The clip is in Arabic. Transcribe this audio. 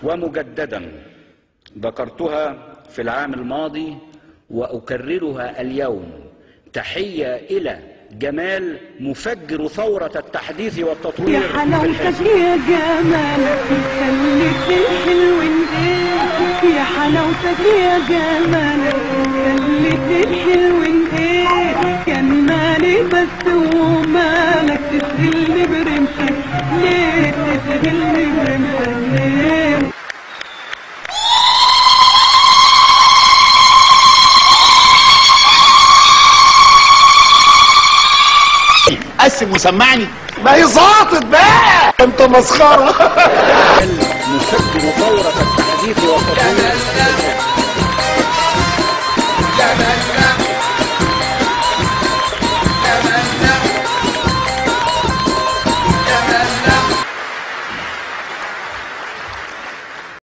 ومجددا ذكرتها في العام الماضي وأكررها اليوم: تحية إلى جمال مفجر ثورة التحديث والتطوير. يا حلاوتك يا جمالك خليك الحلو ايه، يا حلاوتك يا جمالك خليك الحلو ايه، كان مالي بس ومالك تشغلني برمشك ليه، تشغلني برمشك ليه. قسم وسمعني. ما هي ظابط بقى، انت مسخره.